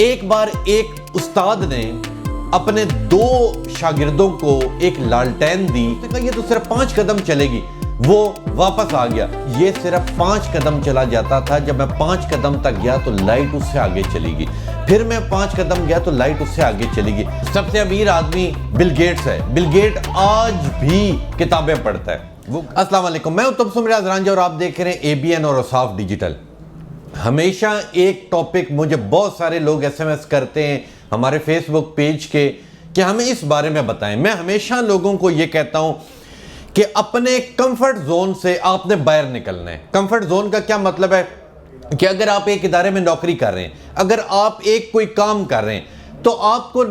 एक बार एक उस्ताद ने अपने दो शागिर्दों को एक लालटेन दी। उसने कहा ये तो सिर्फ 5 कदम चलेगी। वो वापस आ गया। ये सिर्फ 5 कदम चला जाता था। जब मैं 5 कदम तक गया तो लाइट उससे आगे चलेगी। फिर मैं 5 कदम गया तो लाइट उससे आगे चलेगी। सबसे अमीर आदमी बिल गेट्स है। बिल गेट आज भी किताबें पढ़ता है। अस्सलाम वालेकुम, मैं तबस्सुम रियाज रांझा और आप देख रहे हैं ABN और औसाफ डिजिटल। हमेशा एक टॉपिक मुझे बहुत सारे लोग SMS करते हैं हमारे फेसबुक पेज के कि हमें इस बारे में बताएं। मैं हमेशा लोगों को ये कहता हूं कि अपने कंफर्ट जोन से आपने बाहर निकलना है। कंफर्ट जोन का क्या मतलब है कि अगर आप एक इदारे में नौकरी कर रहे हैं, अगर आप एक कोई काम कर रहे हैं तो आपको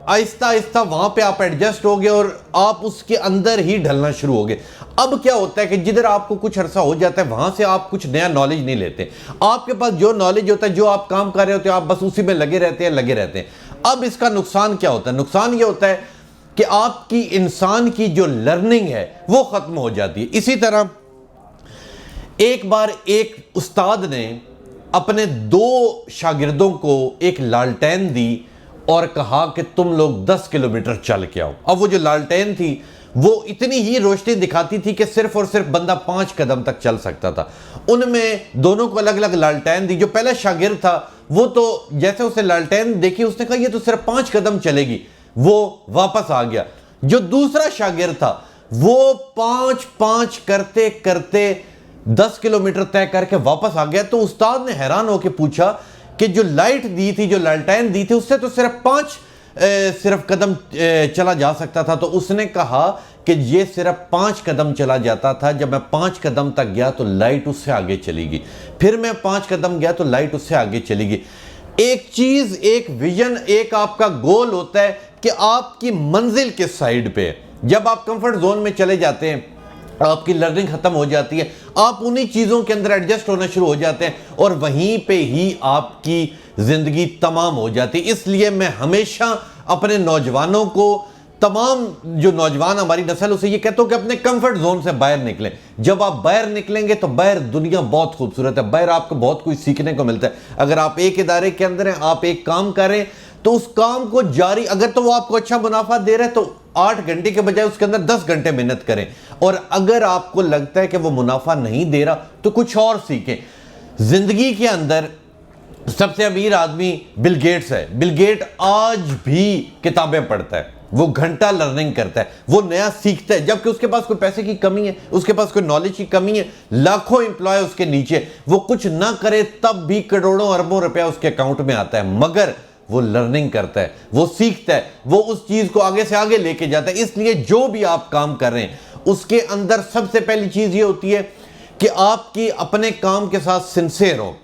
आहिस्ता आहिस्ता वहां पे आप एडजस्ट होगे और आप उसके अंदर ही ढलना शुरू होगे। अब क्या होता है कि जिधर आपको कुछ अरसा हो जाता है वहां से आप कुछ नया नॉलेज नहीं लेते। आपके पास जो नॉलेज होता है, जो आप काम कर रहे होते हैं, आप बस उसी में लगे रहते हैं। अब इसका नुकसान क्या होता है? नुकसान ये होता है कि आपकी इंसान की जो लर्निंग है वो खत्म हो जाती है। इसी तरह एक बार एक उस्ताद ने अपने 2 शागिर्दों को एक लालटेन दी और कहा कि तुम लोग 10 किलोमीटर चल के आओ। अब वो जो लालटेन थी वो इतनी ही रोशनी दिखाती थी कि सिर्फ और सिर्फ बंदा 5 कदम तक चल सकता था। उनमें दोनों को अलग अलग लालटेन दी। जो पहला शागिर्द था वो तो जैसे उसे लालटेन देखी उसने कहा ये तो सिर्फ 5 कदम चलेगी। वो वापस आ गया। जो दूसरा शागिर्द था वो 5 करते करते 10 किलोमीटर तय करके वापस आ गया। तो उस्ताद ने हैरान होकर पूछा कि जो लाइट दी थी, जो लालटेन दी थी, उससे तो सिर्फ 5 कदम चला जा सकता था। तो उसने कहा कि ये सिर्फ 5 कदम चला जाता था। जब मैं 5 कदम तक गया तो लाइट उससे आगे चलेगी। फिर मैं 5 कदम गया तो लाइट उससे आगे चलेगी। एक चीज, एक विजन, एक आपका गोल होता है कि आपकी मंजिल किस साइड पे है। जब आप कंफर्ट जोन में चले जाते हैं आपकी लर्निंग खत्म हो जाती है, आप उन्हीं चीजों के अंदर एडजस्ट होना शुरू हो जाते हैं और वहीं पे ही आपकी जिंदगी तमाम हो जाती है। इसलिए मैं हमेशा अपने नौजवानों को, तमाम जो नौजवान हमारी नस्ल, उसे ये कहता हूं कि अपने कंफर्ट जोन से बाहर निकलें। जब आप बाहर निकलेंगे तो बाहर दुनिया बहुत खूबसूरत है। बाहर आपको बहुत कुछ सीखने को मिलता है। अगर आप एक इदारे के अंदर हैं, आप एक काम कर रहे हैं तो उस काम को जारी, अगर तो वो आपको अच्छा मुनाफा दे रहा है तो 8 घंटे के बजाय उसके अंदर 10 घंटे मेहनत करें। और अगर आपको लगता है कि वो मुनाफा नहीं दे रहा तो कुछ और सीखें। जिंदगी के अंदर सबसे अमीर आदमी बिल गेट्स है। बिल गेट आज भी किताबें पढ़ता है। वो घंटा लर्निंग करता है, वो नया सीखता है, जबकि उसके पास कोई पैसे की कमी है, उसके पास कोई नॉलेज की कमी है। लाखों एम्प्लॉय उसके नीचे, वो कुछ ना करे तब भी करोड़ों अरबों रुपया उसके अकाउंट में आता है। मगर वो लर्निंग करता है, वो सीखता है, वो उस चीज को आगे से आगे लेके जाता है। इसलिए जो भी आप काम कर रहे हैं उसके अंदर सबसे पहली चीज ये होती है कि आपकी अपने काम के साथ सिंसियर हो।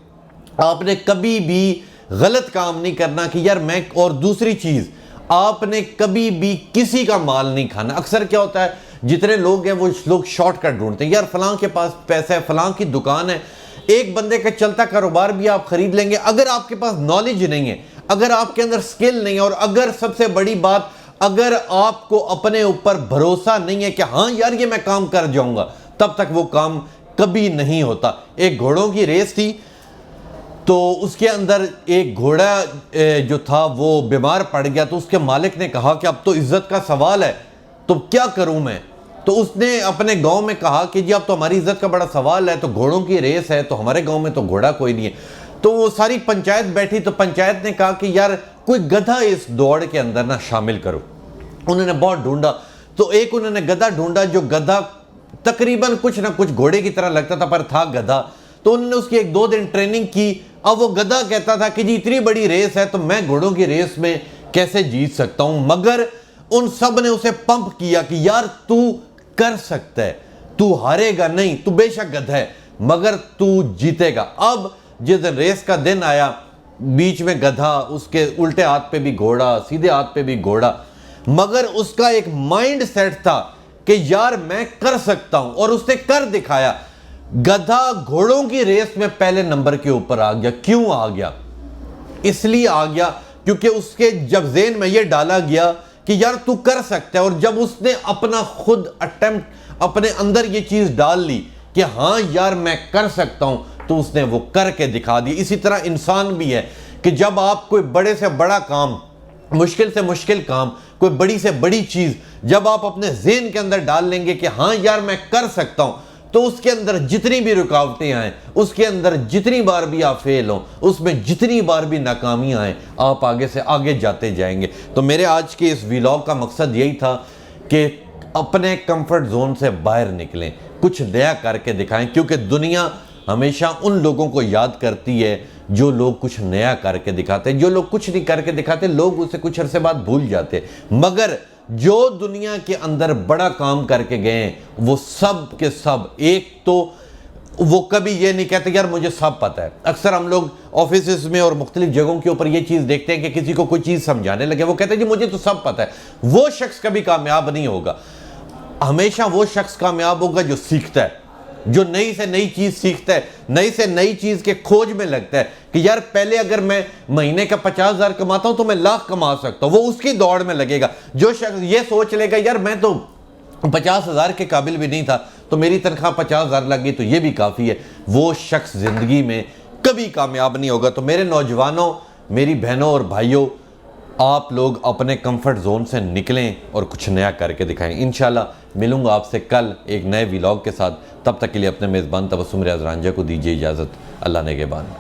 आपने कभी भी गलत काम नहीं करना कि यार मैं, और दूसरी चीज आपने कभी भी किसी का माल नहीं खाना। अक्सर क्या होता है, जितने लोग हैं वो लोग शॉर्टकट ढूंढते हैं। यार फलां के पास पैसा है, फलां की दुकान है, एक बंदे का चलता कारोबार भी आप खरीद लेंगे। अगर आपके पास नॉलेज नहीं है, अगर आपके अंदर स्किल नहीं है, और अगर सबसे बड़ी बात, अगर आपको अपने ऊपर भरोसा नहीं है कि हाँ यार ये मैं काम कर जाऊंगा, तब तक वो काम कभी नहीं होता। एक घोड़ों की रेस थी तो उसके अंदर एक घोड़ा जो था वो बीमार पड़ गया। तो उसके मालिक ने कहा कि अब तो इज्जत का सवाल है, तो क्या करूं मैं? तो उसने अपने गांव में कहा कि जी अब तो हमारी इज्जत का बड़ा सवाल है, तो घोड़ों की रेस है, तो हमारे गांव में तो घोड़ा कोई नहीं है। तो वो सारी पंचायत बैठी, तो पंचायत ने कहा कि यार कोई गधा इस दौड़ के अंदर ना शामिल करो। उन्होंने बहुत ढूंढा तो एक उन्होंने गधा ढूंढा, जो गधा तकरीबन कुछ ना कुछ घोड़े की तरह लगता था पर था गधा। तो उन्होंने उसकी 1-2 दिन ट्रेनिंग की। अब वो गधा कहता था कि जी इतनी बड़ी रेस है तो मैं घोड़ों की रेस में कैसे जीत सकता हूं। मगर उन सब ने उसे पंप किया कि यार तू कर सकता है, तू हारेगा नहीं, तू बेशक गधा है मगर तू जीतेगा। अब जिस दिन रेस का दिन आया, बीच में गधा, उसके उल्टे हाथ पे भी घोड़ा, सीधे हाथ पे भी घोड़ा, मगर उसका एक माइंड सेट था कि यार मैं कर सकता हूं, और उसने कर दिखाया। गधा घोड़ों की रेस में पहले नंबर के ऊपर आ गया। क्यों आ गया? इसलिए आ गया क्योंकि उसके जब ज़हन में यह डाला गया कि यार तू कर सकता है, और जब उसने अपना खुद अटेम्प्ट, अपने अंदर ये चीज डाल ली कि हाँ यार मैं कर सकता हूं, तो उसने वो करके दिखा दी। इसी तरह इंसान भी है कि जब आप कोई बड़े से बड़ा काम, मुश्किल से मुश्किल काम, कोई बड़ी से बड़ी चीज जब आप अपने ज़हन के अंदर डाल लेंगे कि हाँ यार मैं कर सकता हूं, तो उसके अंदर जितनी भी रुकावटें आए, उसके अंदर जितनी बार भी आप फेल हो, उसमें जितनी बार भी नाकामियां आए, आप आगे से आगे जाते जाएंगे। तो मेरे आज के इस व्लॉग का मकसद यही था कि अपने कंफर्ट जोन से बाहर निकलें, कुछ नया करके दिखाएं, क्योंकि दुनिया हमेशा उन लोगों को याद करती है जो लोग कुछ नया करके दिखाते हैं। जो लोग कुछ नहीं करके दिखाते, लोग उसे कुछ अरसे बाद भूल जाते। मगर जो दुनिया के अंदर बड़ा काम करके गए हैं, वो सब के सब, एक तो वो कभी ये नहीं कहते यार मुझे सब पता है। अक्सर हम लोग ऑफिस में और मुख्तलिफ जगहों के ऊपर ये चीज़ देखते हैं कि किसी को कोई चीज़ समझाने लगे, वो कहते हैं जी मुझे तो सब पता है। वो शख्स कभी कामयाब नहीं होगा। हमेशा वो शख्स कामयाब होगा जो सीखता है, जो नई से नई चीज सीखता है, नई से नई चीज के खोज में लगता है कि यार पहले अगर मैं महीने का 50,000 कमाता हूं तो मैं लाख कमा सकता हूं, वो उसकी दौड़ में लगेगा। जो शख्स ये सोच लेगा यार मैं तो 50,000 के काबिल भी नहीं था, तो मेरी तनख्वाह 50,000 लग गई तो ये भी काफ़ी है, वो शख्स जिंदगी में कभी कामयाब नहीं होगा। तो मेरे नौजवानों, मेरी बहनों और भाइयों, आप लोग अपने कंफर्ट जोन से निकलें और कुछ नया करके दिखाएं। इंशाल्लाह मिलूंगा आपसे कल एक नए व्लॉग के साथ। तब तक के लिए अपने मेज़बान तबस्सुम रियाज रांझा को दीजिए इजाज़त। अल्लाह नेगेबान।